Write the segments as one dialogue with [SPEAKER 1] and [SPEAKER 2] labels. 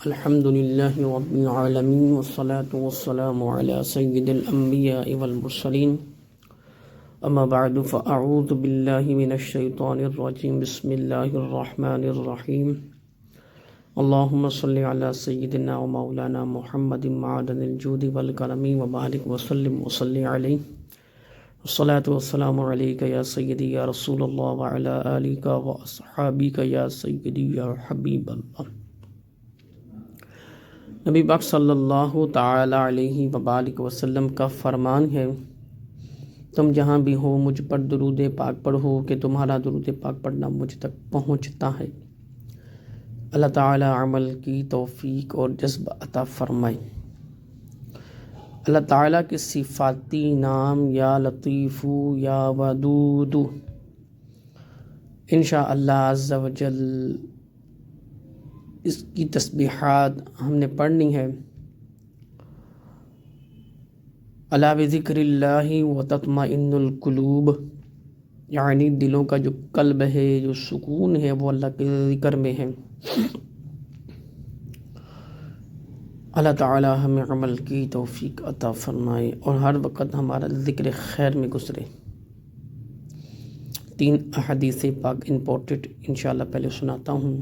[SPEAKER 1] الحمد لله رب العالمين والصلاة والسلام على سيد الأنبياء والمرسلين أما بعد فأعوذ بالله من الشيطان الرجيم بسم الله الرحمن الرحيم اللهم صل على سيدنا ومولانا محمد معدن الجود والكرم وبارك وسلم وصل عليه الصلاة والسلام عليك يا سيدي يا رسول الله وعلى آلك وأصحابك يا سيدي يا حبيب الله۔ نبی پاک صلی اللہ تعالی علیہ وآلہ وسلم کا فرمان ہے، تم جہاں بھی ہو مجھ پر درود پاک پڑھو کہ تمہارا درود پاک پڑھنا مجھ تک پہنچتا ہے۔ اللہ تعالی عمل کی توفیق اور جذب عطا فرمائے۔ اللہ تعالیٰ کے صفاتی نام یا لطیف یا ودود انشاءاللہ عز و جل اس کی تسبیحات ہم نے پڑھنی ہے۔ الا بذکر اللہ وتطمئن القلوب، یعنی دلوں کا جو قلب ہے، جو سکون ہے، وہ اللہ کے ذکر میں ہے۔ اللہ تعالی ہمیں عمل کی توفیق عطا فرمائے اور ہر وقت ہمارا ذکر خیر میں گزرے۔ 3 احادیث پاک امپورٹنٹ انشاءاللہ پہلے سناتا ہوں۔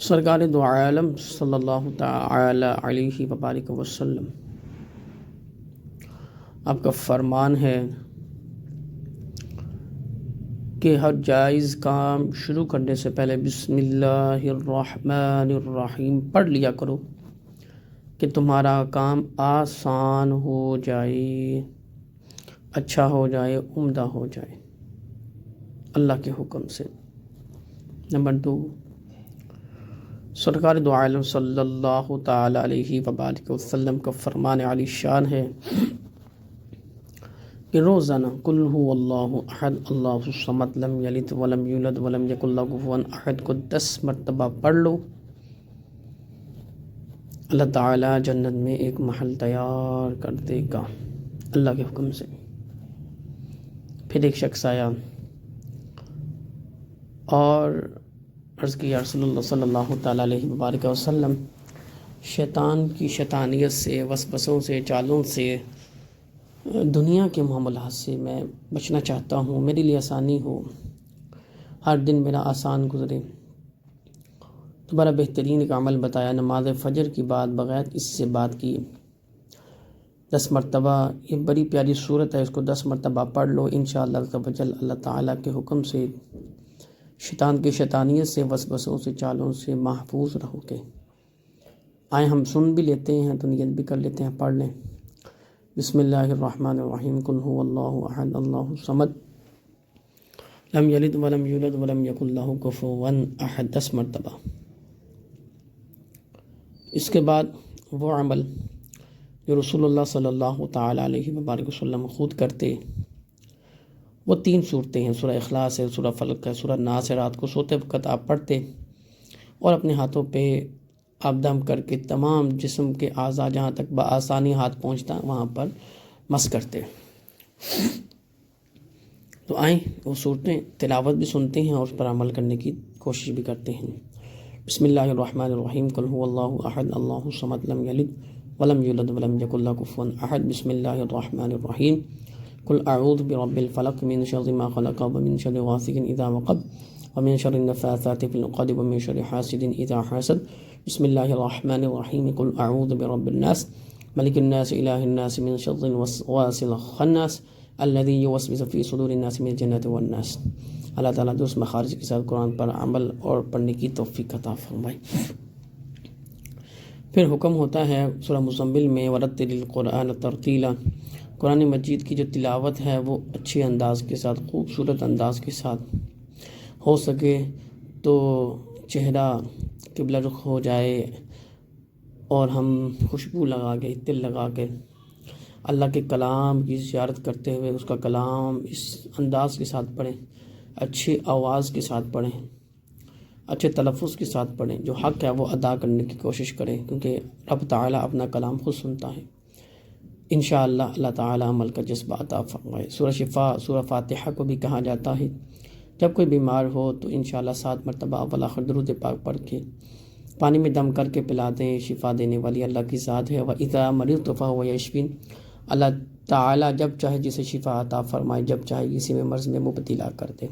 [SPEAKER 1] سرکار دو عالم صلی اللہ تعالی علیہ وآلہ وسلم آپ کا فرمان ہے کہ ہر جائز کام شروع کرنے سے پہلے بسم اللہ الرحمن الرحیم پڑھ لیا کرو کہ تمہارا کام آسان ہو جائے، اچھا ہو جائے، عمدہ ہو جائے اللہ کے حکم سے۔ نمبر 2، سرکار دو عالم صلی اللہ تعالی علیہ وآلہ وسلم کا فرمان عالی شان ہے کہ روزانہ قل هو اللہ احد اللہ الصمد لم یلد ولم یولد ولم یکن لہ کفوا احد کو 10 مرتبہ پڑھ لو۔ اللہ تعالی جنت میں ایک محل تیار کر دے گا اللہ کے حکم سے۔ پھر ایک شخص آیا اور عرض کیا رسول اللہ صلی اللہ تعالیٰ علیہ وآلہ وسلم، شیطان کی شیطانیت سے، وسوسوں سے، چالوں سے، دنیا کے معاملات سے میں بچنا چاہتا ہوں، میرے لیے آسانی ہو، ہر دن میرا آسان گزرے۔ تو بڑا بہترین ایک عمل بتایا، نماز فجر کی بعد بغیر اس سے بات کی 10 مرتبہ، یہ بڑی پیاری صورت ہے، اس کو 10 مرتبہ پڑھ لو، انشاءاللہ عز و جل اللہ تعالیٰ کے حکم سے شیطان کی شیطانیت سے، وسوسوں سے، چالوں سے محفوظ رہو گے۔ آئیں ہم سن بھی لیتے ہیں تو نیت بھی کر لیتے ہیں، پڑھ لیں۔ بسم اللہ الرحمن الرحیم قل هو اللہ احد اللہ الصمد لم یلد ولم یولد ولم یکن لہ کفوا احد 10 مرتبہ۔ اس کے بعد وہ عمل جو رسول اللہ صلی اللہ تعالی علیہ وآلہ وسلم خود کرتے، وہ 3 صورتیں ہیں، سورہ اخلاص ہے، سورہ فلق ہے، سورہ ناس ہے، رات کو سوتے وقت آپ پڑھتے اور اپنے ہاتھوں پہ آپ دم کر کے تمام جسم کے اعضاء جہاں تک بآسانی ہاتھ پہنچتا وہاں پر مس کرتے۔ تو آئیں وہ صورتیں تلاوت بھی سنتے ہیں اور اس پر عمل کرنے کی کوشش بھی کرتے ہیں۔ بسم اللہ الرحمن الرحیم قل هو اللہ احد اللہ الصمد لم یلد ولم یولد ولم یکن لہ کفوا احد بسم اللہ الرحمن الرحیم قل اعوذ برب الفلق من شر ما خلق ومن شر غاسق اذا وقب ومن شر النفاثات في العقد ومن شر حاسد اذا حسد بسم اللہ الرحمن الرحیم قل اعوذ برب الناس ملک الناس الہ الناس من شر الوسواس الخناس الذي يوسوس في صدور الناس من الجنة والناس۔ اللہ تعالیٰ درست مخارج کے ساتھ قرآن پر عمل اور پڑھنے کی توفیق عطا فرمائے۔ پھر حکم ہوتا ہے سورہ مزمل میں ورتل القرآن ترتیلا، قرآن مجید کی جو تلاوت ہے وہ اچھے انداز کے ساتھ، خوبصورت انداز کے ساتھ، ہو سکے تو چہرہ قبلہ رخ ہو جائے اور ہم خوشبو لگا کے، تل لگا کے اللہ کے کلام کی زیارت کرتے ہوئے اس کا کلام اس انداز کے ساتھ پڑھیں، اچھی آواز کے ساتھ پڑھیں، اچھے تلفظ کے ساتھ پڑھیں، جو حق ہے وہ ادا کرنے کی کوشش کریں، کیونکہ رب تعالیٰ اپنا کلام خود سنتا ہے۔ انشاءاللہ اللہ تعالیٰ عمل کا جذبہ عطا فرمائے۔ سورہ شفا، سورہ فاتحہ کو بھی کہا جاتا ہے۔ جب کوئی بیمار ہو تو انشاءاللہ 7 مرتبہ اول آخر درود پاک پڑھ کے پانی میں دم کر کے پلا دیں، شفا دینے والی اللہ کی ذات ہے۔ وَإِذَا مَرِضْتُ فَهُوَ يَشْفِينِ، اللہ تعالیٰ جب چاہے جسے شفا عطا فرمائے، جب چاہے کسی میں مرض میں مبتلا کر دے۔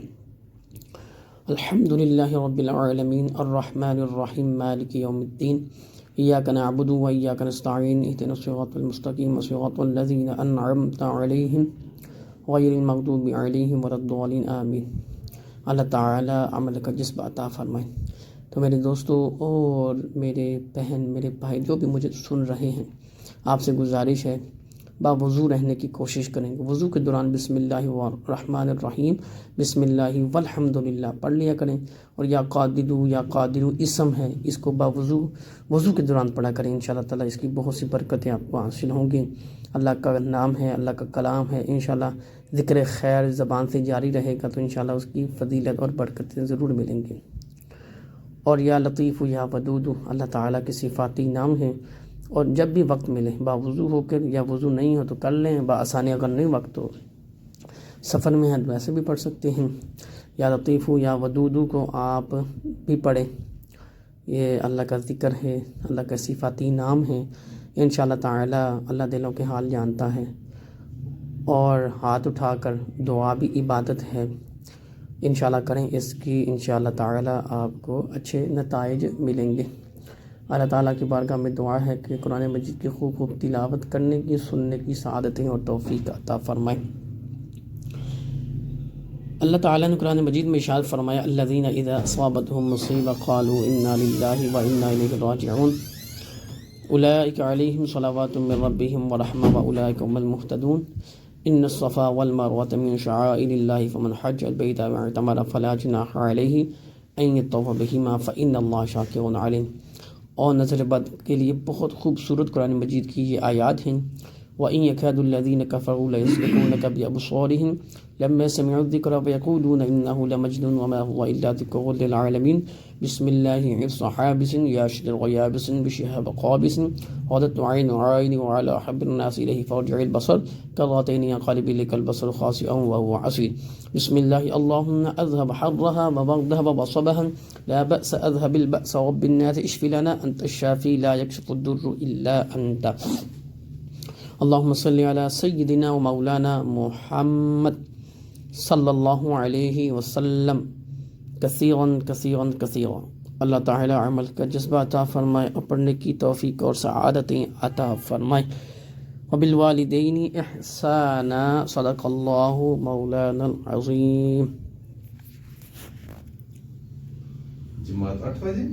[SPEAKER 1] الحمدللہ رب العالمین الرحمن الرحیم مالک یوم الدین، ایاک نعبد و ایاک نستعین، اہدنا الصراط المستقیم صراط الذین انعمت علیہم غیر المغضوب علیہم ولا الضالین آمین۔ اللہ تعالیٰ عمل کا جذبہ عطا فرمائے۔ تو میرے دوستو اور میرے بہن، میرے بھائی جو بھی مجھے سن رہے ہیں، آپ سے گزارش ہے باوضو رہنے کی کوشش کریں گے۔ وضو کے دوران بسم اللہ الرحمن الرحیم، بسم اللہ والحمدللہ پڑھ لیا کریں، اور یا قادرو اسم ہے، اس کو وضو کے دوران پڑھا کریں۔ انشاءاللہ تعالیٰ اس کی بہت سی برکتیں آپ کو حاصل ہوں گی۔ اللہ کا نام ہے، اللہ کا کلام ہے، انشاءاللہ ذکر خیر زبان سے جاری رہے گا تو انشاءاللہ اس کی فضیلت اور برکتیں ضرور ملیں گی۔ اور یا لطیف یا ودود اللہ تعالیٰ کے صفاتی نام ہیں، اور جب بھی وقت ملے باوضو ہو کر یا وضو نہیں ہو تو کر لیں، بآسانی اگر نہیں وقت ہو، سفر میں ہیں تو ویسے بھی پڑھ سکتے ہیں۔ یا لطیف یا ودود کو آپ بھی پڑھیں، یہ اللہ کا ذکر ہے، اللہ کا صفاتی نام ہے۔ انشاءاللہ تعالیٰ اللہ دلوں کے حال جانتا ہے، اور ہاتھ اٹھا کر دعا بھی عبادت ہے، انشاءاللہ کریں اس کی، انشاءاللہ تعالیٰ آپ کو اچھے نتائج ملیں گے۔ اللہ تعالیٰ کی بارگاہ میں دعا ہے کہ قرآن مجید کی خوب خوب تلاوت کرنے کی، سننے کی سعادتیں اور توفیق عطا فرمائے۔ اللہ تعالیٰ نے قرآن مجید میں ارشاد فرمایا الذین اذا اصابتهم مصیبہ قالوا انا للہ وانا الیہ راجعون اولئک علیہم صلوات من ربہم ورحمہ واولئک هم المہتدون ان الصفا والمروۃ من شعائر اللہ فمن حج البیت او اعتمر فلا جناح علیہ ان یطوف بہما فان اللہ شاکر علیم۔ اور نظر بد کے لیے بہت خوبصورت قرآن مجید کی یہ آیات ہیں۔ وَإِن يَكَادُ الَّذِينَ كَفَرُوا لَيُزْلِقُونَكَ بِأَبْصَارِهِمْ لَمَّا سَمِعُوا الذِّكْرَ وَيَقُولُونَ إِنَّهُ لَمَجْنُونٌ وَمَا هُوَ إِلَّا ذِكْرٌ لِّلْعَالَمِينَ بسم الله عِرْصَ حَابِسٍ يَاشِدُ الْغَيَابِسٍ بِشِهَابِ قَابِسٍ عَدَتْ عَيْنُ عَيْنِ وَعَلَى حَبِّ النَّاسِ إِلَيْهِ فَارْجِعِ الْبَصَرَ كَرَّتَيْنِ يَنقَلِبُ إِلَيْكَ الْبَصَرُ خَاسِئًا وَهُوَ حَسِيرٌ بسم الله اللهم أذهب حرها وبردها وبصبها لا بأس أذهب البأس رب الناس اشف لنا أنت الشافي لا يكشف الضر إلا أنت اللهم صل على سيدنا ومولانا محمد صلی اللہ علیہ وسلم کثیرا کثیرا کثیرا۔ اللہ تعالی عمل کا جذبہ عطا فرمائے اور پڑھنے کی توفیق اور سعادتیں عطا فرمائے۔ وبالوالدین احسانا صدق اللہ مولانا العظیم۔
[SPEAKER 2] جماعت 8 بجے